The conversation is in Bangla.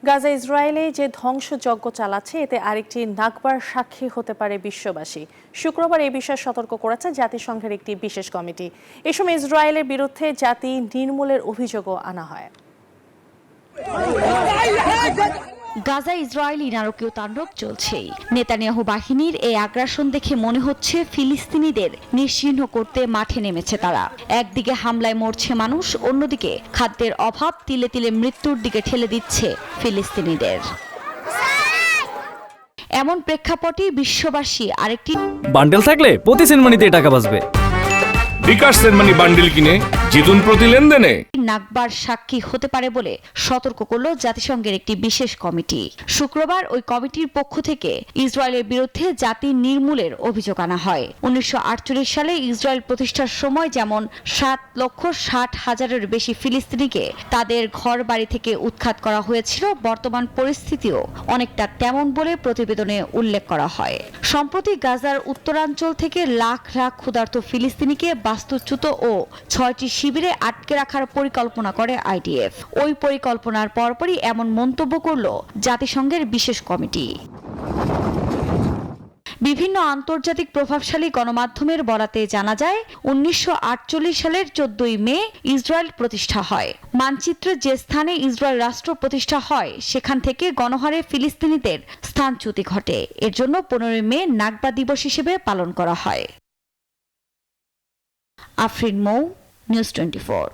গাজা ইসরায়েলে যে ধ্বংসযজ্ঞ চালাচ্ছে এতে আরেকটি নাকবার সাক্ষী হতে পারে বিশ্ববাসী। শুক্রবার এই বিষয়ে সতর্ক করেছে জাতিসংঘের একটি বিশেষ কমিটি। এ সময় ইসরায়েলের বিরুদ্ধে জাতি নির্মূলের অভিযোগও আনা হয়। গাজা ইসরায়েলি নারকীয় তাণ্ডব চলছেই। নেতানিয়াহু বাহিনীর এই আগ্রাসন দেখে মনে হচ্ছে ফিলিস্তিনিদের নিশ্চিহ্ন করতে মাঠে নেমেছে তারা। একদিকে হামলায় মরছে মানুষ, অন্যদিকে খাদ্যের অভাব তিলে তিলে মৃত্যুর দিকে ঠেলে দিচ্ছে ফিলিস্তিনিদের। এমন প্রেক্ষাপটে বিশ্ববাসী আরেকটি বান্ডেল থাকলে প্রতি সেনমানিতে টাকা বাঁচবে। বিকাশ সেনমানি বান্ডেল কিনে জিতুন প্রতি লেনদেনে। নাকবার সাক্ষী হতে পারে বলে সতর্ক করল জাতিসংঘের একটি বিশেষ কমিটি। শুক্রবার ওই কমিটির পক্ষ থেকে ইসরায়েলের বিরুদ্ধে জাতি নির্মূলের অভিযোগ আনা হয়। 1948 সালে ইসরায়েল প্রতিষ্ঠার সময় যেমন 7,60,000-এর বেশি ফিলিস্তিনিকে তাদের ঘর বাড়ি থেকে উৎখাত করা হয়েছিল, বর্তমান পরিস্থিতিও অনেকটা তেমন বলে প্রতিবেদনে উল্লেখ করা হয়। সম্প্রতি গাজার উত্তরাঞ্চল থেকে লাখ লাখ ক্ষুধার্ত ফিলিস্তিনিকে বাস্তুচ্যুত ও 6টি শিবিরে আটকে রাখার পরিকল্পনা করে আইডিএফ। ওই পরিকল্পনার পরপরই এমন মন্তব্য করল জাতিসংঘের বিশেষ কমিটি। বিভিন্ন আন্তর্জাতিক প্রভাবশালী গণমাধ্যমের বরাতে জানা যায় 1948 সালের 14 মে ইসরায়েল প্রতিষ্ঠা হয়। মানচিত্রে যে স্থানে ইসরায়েল রাষ্ট্র প্রতিষ্ঠা হয় সেখান থেকে গণহারে ফিলিস্তিনিদের স্থানচ্যুতি ঘটে। এর জন্য 15 মে নাকবা দিবস হিসেবে পালন করা হয়। আফরিন মৌ, নিউজ 24।